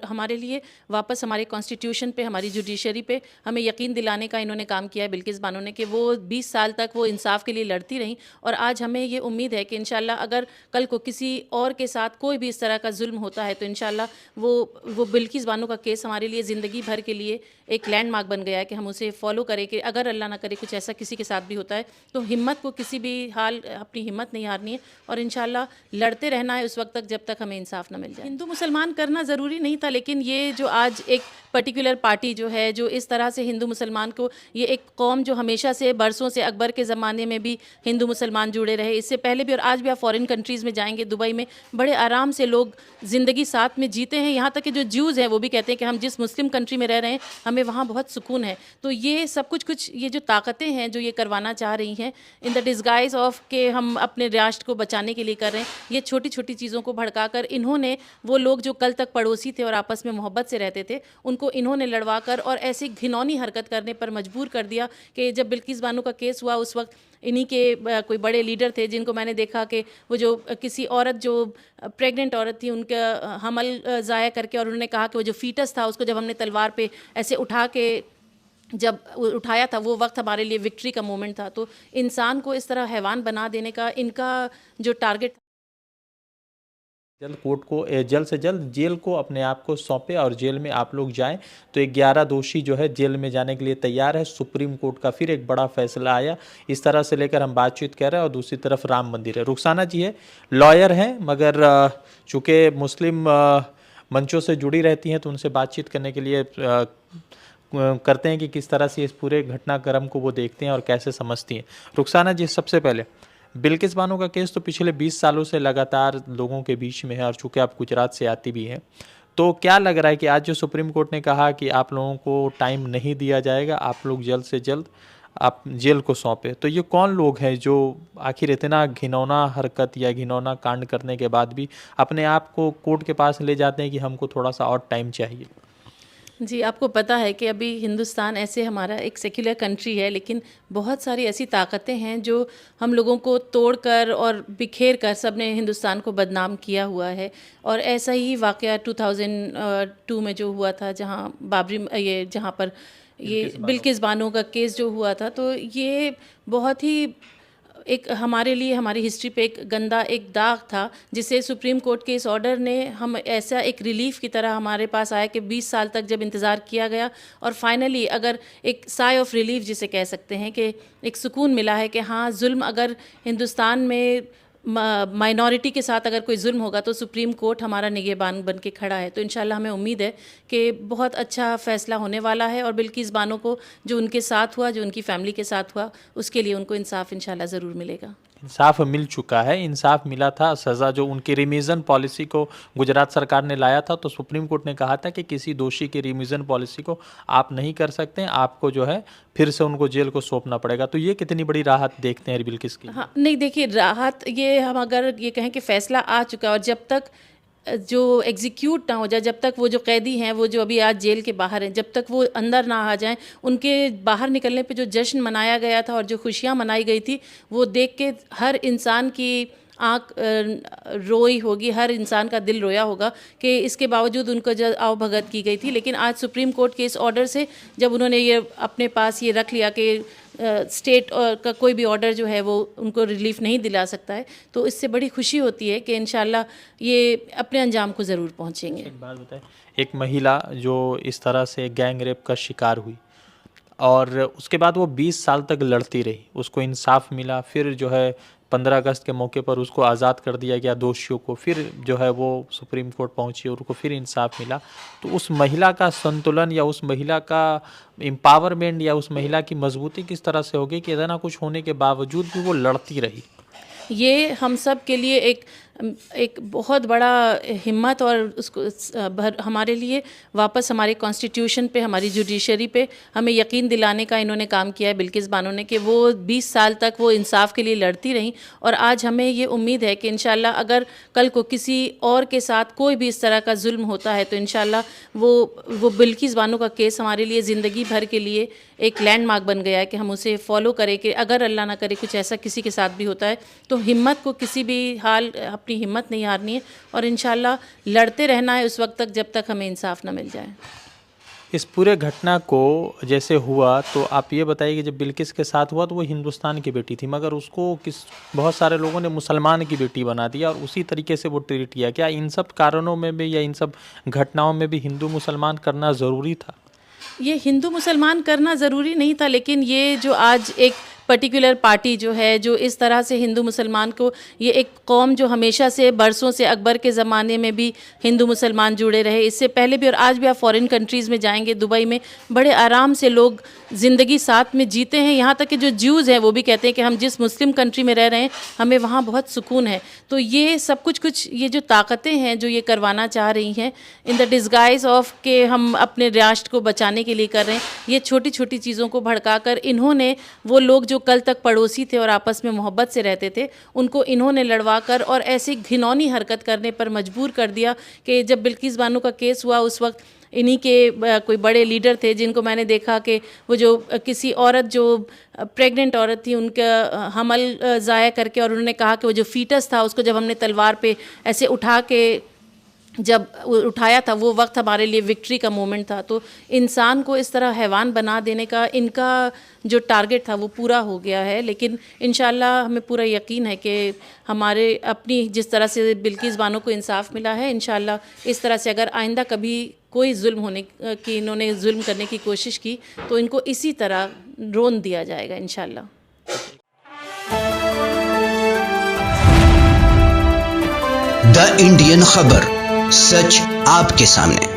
हमारे लिए वापस हमारे कॉन्स्टिट्यूशन पे, हमारी जुडिशरी पे हमें यकीन दिलाने का इन्होंने काम किया है बिल्किस बानो ने, कि वो 20 साल तक वो इंसाफ के लिए लड़ती रहीं। और आज हमें ये उम्मीद है कि इंशाल्लाह अगर कल को किसी और के साथ कोई भी इस तरह का जुल्म होता है तो इंशाल्लाह वो बिल्किस बानो का केस हमारे लिए ज़िंदगी भर के लिए एक लैंडमार्क बन गया है कि हम उसे फॉलो करें, कि अगर अल्लाह ना करे कुछ ऐसा किसी के साथ भी होता है तो हिम्मत को किसी भी हाल अपनी हिम्मत नहीं हारनी है और इंशाल्लाह लड़ते रहना है उस वक्त तक जब तक हमें इंसाफ न मिल जाए। हिंदू मुसलमान करना ज़रूरी नहीं था, लेकिन ये जो आज एक पर्टिकुलर पार्टी जो है जो इस तरह से हिंदू मुसलमान को, ये एक कौम जो हमेशा से बरसों से अकबर के ज़माने में भी हिंदू मुसलमान जुड़े रहे, इससे पहले भी और आज भी आप फॉरेन कंट्रीज़ में जाएंगे, दुबई में बड़े आराम से लोग ज़िंदगी साथ में जीते हैं। यहाँ तक कि जो ज्यूज़ हैं वो भी कहते हैं कि हम जिस मुस्लिम कंट्री में रह रहे हैं हमें वहाँ बहुत सुकून है। तो ये सब कुछ ये जो ताकतें हैं जो ये करवाना चाह रही हैं इन द डिस्गाइज ऑफ के हम अपने राष्ट्र को बचाने के लिए कर रहे हैं, ये छोटी छोटी चीज़ों को भड़काकर इन्होंने वो लोग जो कल तक पड़ोसी थे और आपस में मोहब्बत से रहते थे उनको इन्होंने लड़वा कर और ऐसी घिनौनी हरकत करने पर मजबूर कर दिया कि जब बिल्किस बानो का केस हुआ उस वक्त इन्हीं के कोई बड़े लीडर थे जिनको मैंने देखा कि वो जो किसी औरत जो प्रेग्नेंट औरत थी उनका हमल ज़ाया करके, और उन्होंने कहा कि वो जो फीटस था उसको जब हमने तलवार पे ऐसे उठा के जब उठाया था वो वक्त हमारे लिए विक्ट्री का मोमेंट था। तो इंसान को इस तरह हैवान बना देने का इनका जो टारगेट, जल्द कोर्ट को जल्द से जल्द जेल को अपने आप को सौंपे और जेल में आप लोग जाएं। तो 11 दोषी जो है जेल में जाने के लिए तैयार है। सुप्रीम कोर्ट का फिर एक बड़ा फैसला आया, इस तरह से लेकर हम बातचीत कर रहे हैं। और दूसरी तरफ राम मंदिर है। रुखसाना जी है, लॉयर हैं, मगर चूँकि मुस्लिम मंचों से जुड़ी रहती हैं तो उनसे बातचीत करने के लिए करते हैं कि किस तरह से इस पूरे घटनाक्रम को वो देखते हैं और कैसे समझती हैं। रुखसाना जी, सबसे पहले बिल्किस बानो का केस तो पिछले 20 सालों से लगातार लोगों के बीच में है और चूंकि आप गुजरात से आती भी हैं, तो क्या लग रहा है कि आज जो सुप्रीम कोर्ट ने कहा कि आप लोगों को टाइम नहीं दिया जाएगा, आप लोग जल्द से जल्द आप जेल को सौंपे, तो ये कौन लोग हैं जो आखिर इतना घिनौना हरकत या घिनौना कांड करने के बाद भी अपने आप को कोर्ट के पास ले जाते हैं कि हमको थोड़ा सा और टाइम चाहिए? जी, आपको पता है कि अभी हिंदुस्तान ऐसे हमारा एक सेक्युलर कंट्री है, लेकिन बहुत सारी ऐसी ताकतें हैं जो हम लोगों को तोड़कर और बिखेर कर सब ने हिंदुस्तान को बदनाम किया हुआ है। और ऐसा ही वाक़या 2002 में जो हुआ था, जहाँ पर ये बिल्किस बानो का केस जो हुआ था, तो ये बहुत ही एक हमारे लिए हमारी हिस्ट्री पे एक गंदा एक दाग था, जिसे सुप्रीम कोर्ट के इस ऑर्डर ने हम ऐसा एक रिलीफ की तरह हमारे पास आया कि 20 साल तक जब इंतज़ार किया गया और फाइनली अगर एक साय ऑफ रिलीफ जिसे कह सकते हैं कि एक सुकून मिला है कि हाँ, जुल्म अगर हिंदुस्तान में माइनॉरिटी के साथ अगर कोई जुल्म होगा तो सुप्रीम कोर्ट हमारा निगहबान बन के खड़ा है। तो इंशाल्लाह हमें उम्मीद है कि बहुत अच्छा फ़ैसला होने वाला है और बिल्किस बानो को जो उनके साथ हुआ, जो उनकी फ़ैमिली के साथ हुआ, उसके लिए उनको इंसाफ इंशाल्लाह ज़रूर मिलेगा। इंसाफ मिल चुका है, इंसाफ मिला था। सज़ा जो उनकी रिमिज़न पॉलिसी को गुजरात सरकार ने लाया था, तो सुप्रीम कोर्ट ने कहा था कि किसी दोषी की रिमिज़न पॉलिसी को आप नहीं कर सकते, आपको जो है फिर से उनको जेल को सौंपना पड़ेगा। तो ये कितनी बड़ी राहत देखते हैं बिल्किस की? हाँ, नहीं देखिए, राहत ये हम अगर ये कहें कि फ़ैसला आ चुका है और जब तक जो एग्जीक्यूट ना हो जाए, जब तक वो जो कैदी हैं, वो जो अभी आज जेल के बाहर हैं, जब तक वो अंदर ना आ जाएं, उनके बाहर निकलने पे जो जश्न मनाया गया था और जो खुशियां मनाई गई थी, वो देख के हर इंसान की आँख रोई होगी, हर इंसान का दिल रोया होगा कि इसके बावजूद उनको जो आवभगत की गई थी। लेकिन आज सुप्रीम कोर्ट के इस ऑर्डर से जब उन्होंने ये अपने पास ये रख लिया कि स्टेट का कोई भी ऑर्डर जो है वो उनको रिलीफ नहीं दिला सकता है, तो इससे बड़ी खुशी होती है कि इंशाल्लाह ये अपने अंजाम को ज़रूर पहुँचेंगे। एक बात बताएं, एक महिला जो इस तरह से गैंग रेप का शिकार हुई और उसके बाद वो 20 साल तक लड़ती रही, उसको इंसाफ मिला, फिर जो है 15 अगस्त के मौके पर उसको आज़ाद कर दिया गया दोषियों को, फिर जो है वो सुप्रीम कोर्ट पहुंची और उसको फिर इंसाफ मिला। तो उस महिला का संतुलन या उस महिला का एम्पावरमेंट या उस महिला की मजबूती किस तरह से होगी कि इतना कुछ होने के बावजूद भी वो लड़ती रही? ये हम सब के लिए एक बहुत बड़ा हिम्मत और उसको हमारे लिए वापस हमारे कॉन्स्टिट्यूशन पे, हमारी जुडिशरी पे हमें यकीन दिलाने का इन्होंने काम किया है बिल्किस बानो ने, कि वो 20 साल तक वो इंसाफ के लिए लड़ती रहीं। और आज हमें ये उम्मीद है कि इंशाल्लाह अगर कल को किसी और के साथ कोई भी इस तरह का जुल्म होता है तो इंशाल्लाह वो बिल्किस बानो का केस हमारे लिए ज़िंदगी भर के लिए एक लैंडमार्क बन गया है कि हम उसे फॉलो करें, कि अगर अल्लाह ना करे कुछ ऐसा किसी के साथ भी होता है तो हिम्मत को किसी भी हाल अपनी हिम्मत नहीं हारनी है और इंशाल्लाह लड़ते रहना है उस वक्त तक जब तक हमें इंसाफ ना मिल जाए। इस पूरे घटना को जैसे हुआ तो आप ये बताइए कि जब बिल्किस के साथ हुआ तो वो हिंदुस्तान की बेटी थी, मगर उसको बहुत सारे लोगों ने मुसलमान की बेटी बना दिया और उसी तरीके से वो ट्रीट किया। क्या इन सब कारणों में भी या इन सब घटनाओं में भी हिंदू मुसलमान करना ज़रूरी था? ये हिंदू मुसलमान करना ज़रूरी नहीं था, लेकिन ये जो आज एक पर्टिकुलर पार्टी जो है जो इस तरह से हिंदू मुसलमान को, ये एक कौम जो हमेशा से बरसों से अकबर के ज़माने में भी हिंदू मुसलमान जुड़े रहे, इससे पहले भी और आज भी आप फॉरेन कंट्रीज़ में जाएंगे, दुबई में बड़े आराम से लोग ज़िंदगी साथ में जीते हैं। यहाँ तक कि जो ज्यूज़ हैं वो भी कहते हैं कि हम जिस मुस्लिम कंट्री में रह रहे हैं हमें वहाँ बहुत सुकून है। तो ये सब कुछ ये जो ताकतें हैं जो ये करवाना चाह रही हैं इन द डिस्गाइज ऑफ के हम अपने राष्ट्र को बचाने के लिए कर रहे हैं, ये छोटी छोटी चीज़ों को भड़का कर इन्होंने वो लोग जो कल तक पड़ोसी थे और आपस में मोहब्बत से रहते थे उनको इन्होंने लड़वा कर और ऐसी घिनौनी हरकत करने पर मजबूर कर दिया कि जब बिल्किस बानो का केस हुआ उस वक्त इन्हीं के कोई बड़े लीडर थे जिनको मैंने देखा कि वो जो किसी औरत जो प्रेग्नेंट औरत थी उनका हमल ज़ाया करके और उन्होंने कहा कि वो जो फीटस था उसको जब हमने तलवार पे ऐसे उठा के जब उठाया था वो वक्त हमारे लिए विक्ट्री का मोमेंट था। तो इंसान को इस तरह हैवान बना देने का इनका जो टारगेट था वो पूरा हो गया है, लेकिन इंशाल्लाह हमें पूरा यकीन है कि हमारे अपनी जिस तरह से बिल्किस बानो को इंसाफ मिला है, इंशाल्लाह इस तरह से अगर आइंदा कभी कोई जुल्म होने की इन्होंने जुल्म करने की कोशिश की तो इनको इसी तरह रोन दिया जाएगा इंशाल्लाह। द इंडियन खबर, सच आपके सामने।